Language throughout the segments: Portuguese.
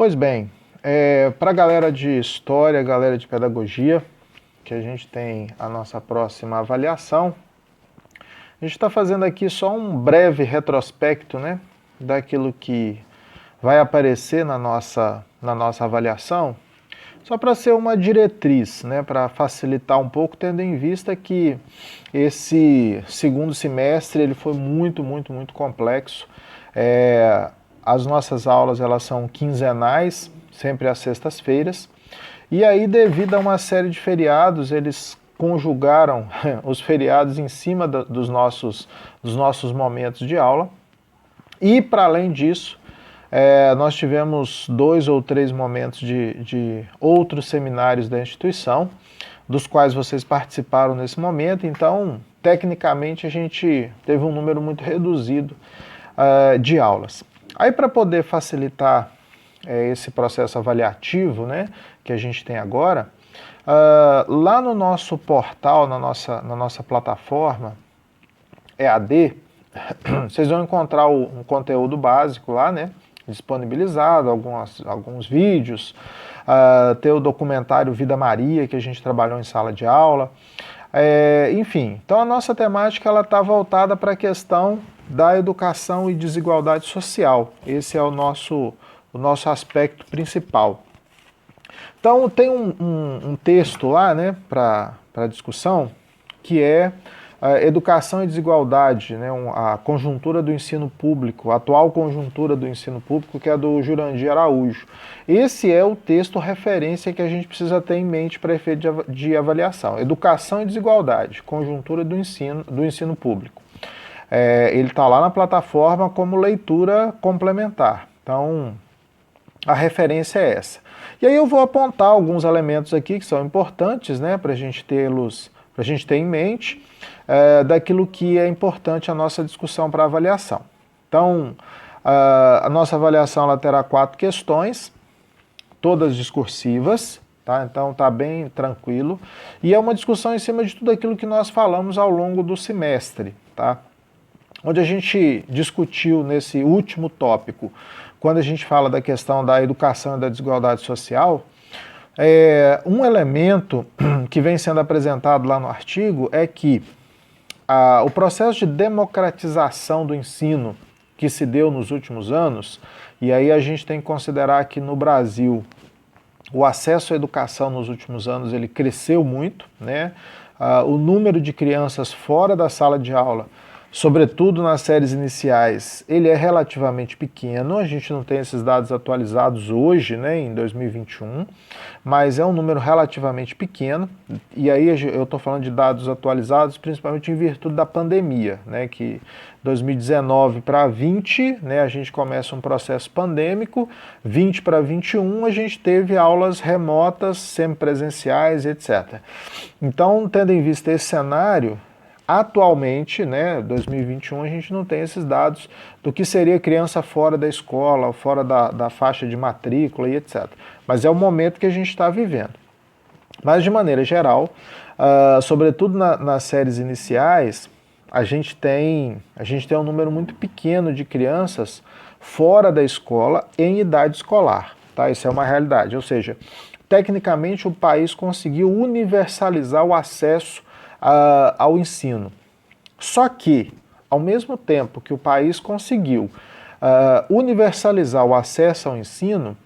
Pois bem, para a galera de História, galera de Pedagogia, que a gente tem a nossa próxima avaliação, a gente está fazendo aqui só um breve retrospecto, né, daquilo que vai aparecer na nossa avaliação, só para ser uma diretriz, né, para facilitar um pouco, tendo em vista que esse segundo semestre ele foi muito complexo. As nossas aulas elas são quinzenais, sempre às sextas-feiras, e aí devido a uma série de feriados, eles conjugaram os feriados em cima dos nossos momentos de aula, e para além disso, nós tivemos 2 ou 3 momentos de outros seminários da instituição, dos quais vocês participaram nesse momento, então, tecnicamente, a gente teve um número muito reduzido de aulas. Aí, para poder facilitar esse processo avaliativo, né, que a gente tem agora, lá no nosso portal, na nossa plataforma EAD, vocês vão encontrar um conteúdo básico lá, né, disponibilizado, alguns vídeos, ter o documentário Vida Maria, que a gente trabalhou em sala de aula, enfim. Então a nossa temática está voltada para a questão da educação e desigualdade social. Esse é o nosso aspecto principal. Então tem um texto lá, né, para discussão, que é Educação e Desigualdade, né, a conjuntura do ensino público, a atual conjuntura do ensino público, que é do Jurandir Araújo. Esse é o texto referência que a gente precisa ter em mente para efeito de avaliação. Educação e Desigualdade, conjuntura do ensino público. Ele está lá na plataforma como leitura complementar. Então, a referência é essa. E aí eu vou apontar alguns elementos aqui que são importantes, né, para a gente ter em mente daquilo que é importante a nossa discussão para avaliação. Então, a nossa avaliação ela terá 4 questões, todas discursivas, tá? Então está bem tranquilo, e é uma discussão em cima de tudo aquilo que nós falamos ao longo do semestre, tá? Onde a gente discutiu nesse último tópico, quando a gente fala da questão da educação e da desigualdade social, um elemento que vem sendo apresentado lá no artigo é que o processo de democratização do ensino que se deu nos últimos anos, e aí a gente tem que considerar que no Brasil o acesso à educação nos últimos anos ele cresceu muito, né? O número de crianças fora da sala de aula, sobretudo nas séries iniciais, ele é relativamente pequeno. A gente não tem esses dados atualizados hoje, né, em 2021, mas é um número relativamente pequeno, e aí eu estou falando de dados atualizados principalmente em virtude da pandemia, né, que 2019 para 20, né, a gente começa um processo pandêmico, 20 para 21 a gente teve aulas remotas, semipresenciais, etc. Então, tendo em vista esse cenário, atualmente, né, 2021, a gente não tem esses dados do que seria criança fora da escola, fora da faixa de matrícula e etc. Mas é o momento que a gente está vivendo. Mas, de maneira geral, sobretudo nas séries iniciais, a gente tem um número muito pequeno de crianças fora da escola em idade escolar. Tá? Isso é uma realidade. Ou seja, tecnicamente o país conseguiu universalizar o acesso ao ensino. Só que, ao mesmo tempo que o país conseguiu universalizar o acesso ao ensino,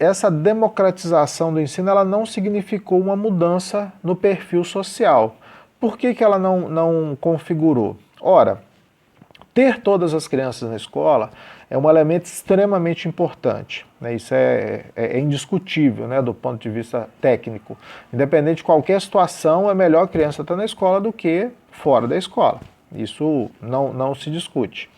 essa democratização do ensino ela não significou uma mudança no perfil social. Por que ela não configurou? Ora, ter todas as crianças na escola é um elemento extremamente importante, né? Isso é indiscutível, né, do ponto de vista técnico. Independente de qualquer situação, é melhor a criança estar na escola do que fora da escola. Isso não se discute.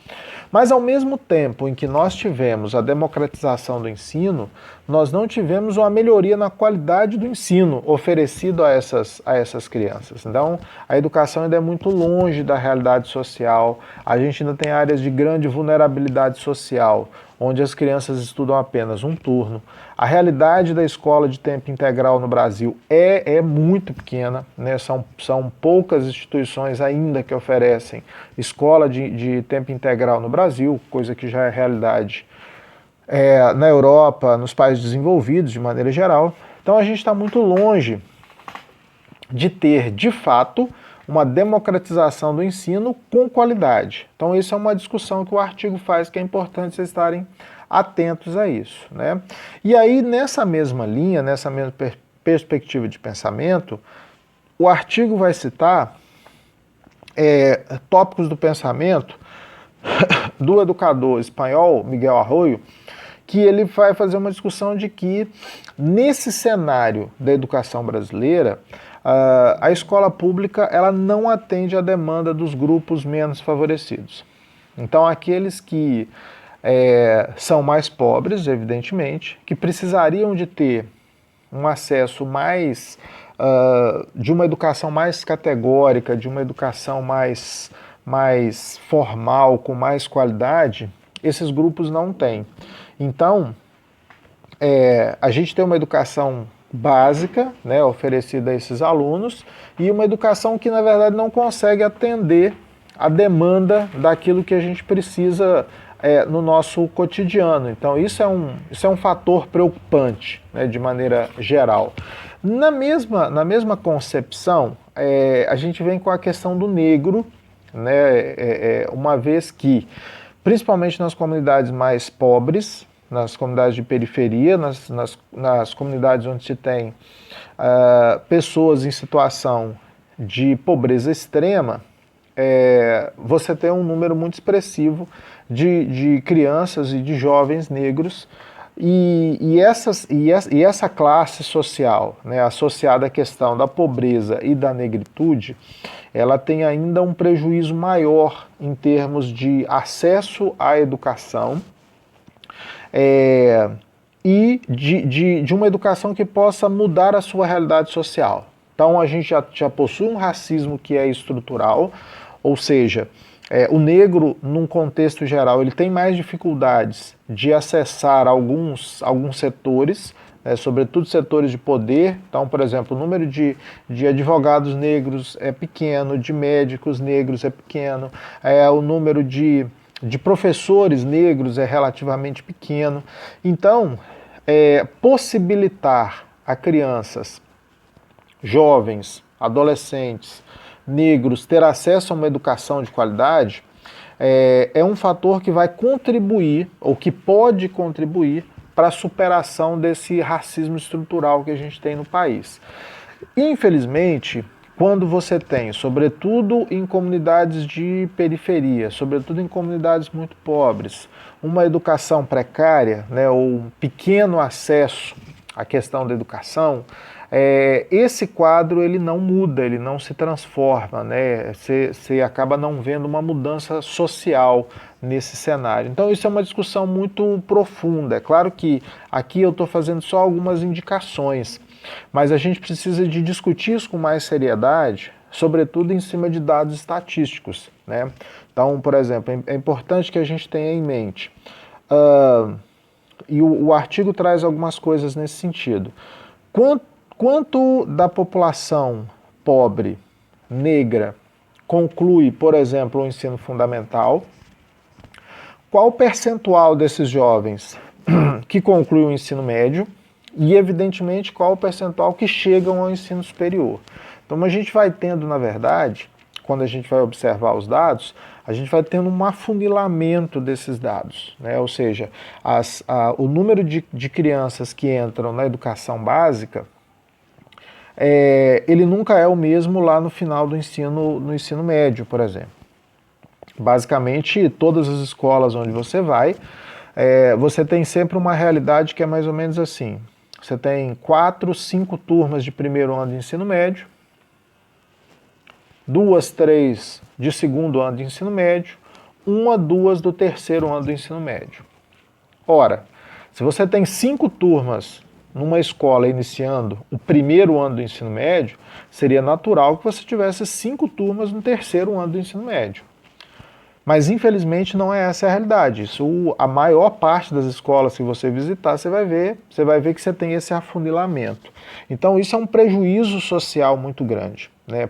Mas ao mesmo tempo em que nós tivemos a democratização do ensino, nós não tivemos uma melhoria na qualidade do ensino oferecido a essas crianças. Então, a educação ainda é muito longe da realidade social, a gente ainda tem áreas de grande vulnerabilidade social, onde as crianças estudam apenas um turno. A realidade da escola de tempo integral no Brasil é muito pequena, né? São poucas instituições ainda que oferecem escola de tempo integral no Brasil, coisa que já é realidade na Europa, nos países desenvolvidos de maneira geral. Então a gente está muito longe de ter, de fato, uma democratização do ensino com qualidade. Então isso é uma discussão que o artigo faz, que é importante vocês estarem atentos a isso, né? E aí, nessa mesma linha, nessa mesma perspectiva de pensamento, o artigo vai citar tópicos do pensamento do educador espanhol Miguel Arroyo, que ele vai fazer uma discussão de que, nesse cenário da educação brasileira, a escola pública ela não atende à demanda dos grupos menos favorecidos. Então, aqueles que são mais pobres, evidentemente, que precisariam de ter um acesso mais, de uma educação mais categórica, de uma educação mais formal, com mais qualidade, esses grupos não têm. Então, a gente tem uma educação básica, né, oferecida a esses alunos, e uma educação que, na verdade, não consegue atender a demanda daquilo que a gente precisa no nosso cotidiano. Então, isso é um fator preocupante, né, de maneira geral. Na mesma concepção, a gente vem com a questão do negro, né, uma vez que, principalmente nas comunidades mais pobres, nas comunidades de periferia, nas comunidades onde se tem pessoas em situação de pobreza extrema, você tem um número muito expressivo de crianças e de jovens negros, e essa classe social, né, associada à questão da pobreza e da negritude, ela tem ainda um prejuízo maior em termos de acesso à educação, e de uma educação que possa mudar a sua realidade social. Então a gente já possui um racismo que é estrutural, ou seja, o negro, num contexto geral, ele tem mais dificuldades de acessar alguns setores, sobretudo setores de poder. Então, por exemplo, o número de advogados negros é pequeno, de médicos negros é pequeno, o número de professores negros é relativamente pequeno. Então, possibilitar a crianças, jovens, adolescentes, negros ter acesso a uma educação de qualidade é um fator que vai contribuir, ou que pode contribuir, para a superação desse racismo estrutural que a gente tem no país. Infelizmente, quando você tem, sobretudo em comunidades de periferia, sobretudo em comunidades muito pobres, uma educação precária, né, ou um pequeno acesso à questão da educação, esse quadro ele não muda, ele não se transforma, né? Você acaba não vendo uma mudança social nesse cenário. Então isso é uma discussão muito profunda. É claro que aqui eu estou fazendo só algumas indicações, mas a gente precisa de discutir isso com mais seriedade, sobretudo em cima de dados estatísticos, né? Então, por exemplo, é importante que a gente tenha em mente, e o artigo traz algumas coisas nesse sentido. Quanto da população pobre, negra, conclui, por exemplo, o ensino fundamental? Qual o percentual desses jovens que conclui o ensino médio? E, evidentemente, qual o percentual que chegam ao ensino superior? Então, a gente vai tendo, na verdade, quando a gente vai observar os dados, a gente vai tendo um afunilamento desses dados, né? Ou seja, o número de crianças que entram na educação básica, ele nunca é o mesmo lá no final do no ensino médio, por exemplo. Basicamente, todas as escolas onde você vai, você tem sempre uma realidade que é mais ou menos assim. Você tem 4, 5 turmas de primeiro ano de ensino médio, 2, 3 de segundo ano de ensino médio, 1, 2 do terceiro ano do ensino médio. Ora, se você tem 5 turmas numa escola iniciando o primeiro ano do ensino médio, seria natural que você tivesse 5 turmas no terceiro ano do ensino médio. Mas, infelizmente, não é essa a realidade. Isso, a maior parte das escolas que você visitar, você vai ver que você tem esse afunilamento. Então, isso é um prejuízo social muito grande, né,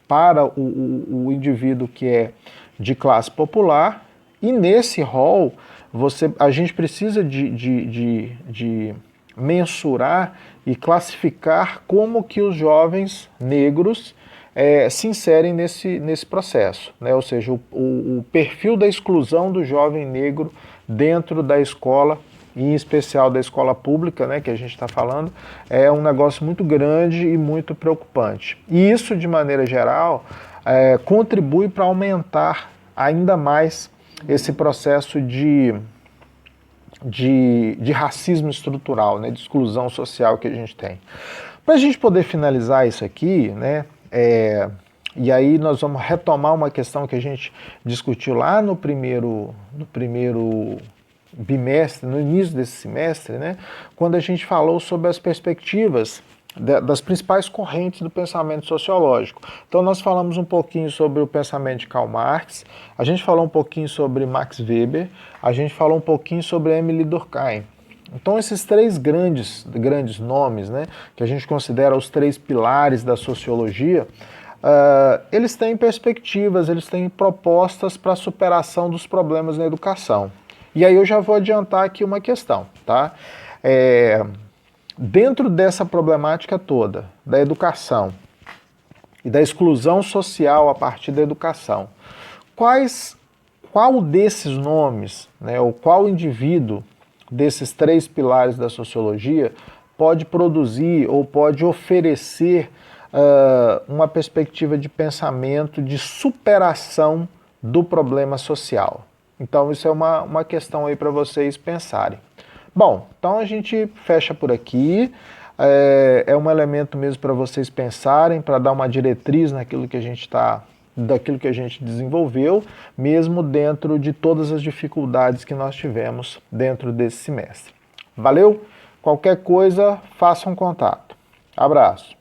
para o indivíduo que é de classe popular, e nesse rol a gente precisa de mensurar e classificar como que os jovens negros se inserem nesse processo, né? Ou seja, o perfil da exclusão do jovem negro dentro da escola, e em especial da escola pública, né, que a gente está falando, é um negócio muito grande e muito preocupante. E isso, de maneira geral, contribui para aumentar ainda mais esse processo de racismo estrutural, né, de exclusão social que a gente tem. Para a gente poder finalizar isso aqui, né, e aí nós vamos retomar uma questão que a gente discutiu lá no primeiro bimestre, no início desse semestre, né, quando a gente falou sobre as perspectivas das principais correntes do pensamento sociológico. Então nós falamos um pouquinho sobre o pensamento de Karl Marx, a gente falou um pouquinho sobre Max Weber, a gente falou um pouquinho sobre Emile Durkheim. Então esses três grandes nomes, né, que a gente considera os três pilares da sociologia, eles têm perspectivas, eles têm propostas para a superação dos problemas na educação. E aí eu já vou adiantar aqui uma questão, tá? Dentro dessa problemática toda, da educação e da exclusão social a partir da educação, qual desses nomes, né, ou qual indivíduo desses três pilares da sociologia pode produzir ou pode oferecer uma perspectiva de pensamento de superação do problema social? Então isso é uma questão aí para vocês pensarem. Bom, então a gente fecha por aqui, é um elemento mesmo para vocês pensarem, para dar uma diretriz naquilo que a gente daquilo que a gente desenvolveu, mesmo dentro de todas as dificuldades que nós tivemos dentro desse semestre. Valeu? Qualquer coisa, façam contato. Abraço.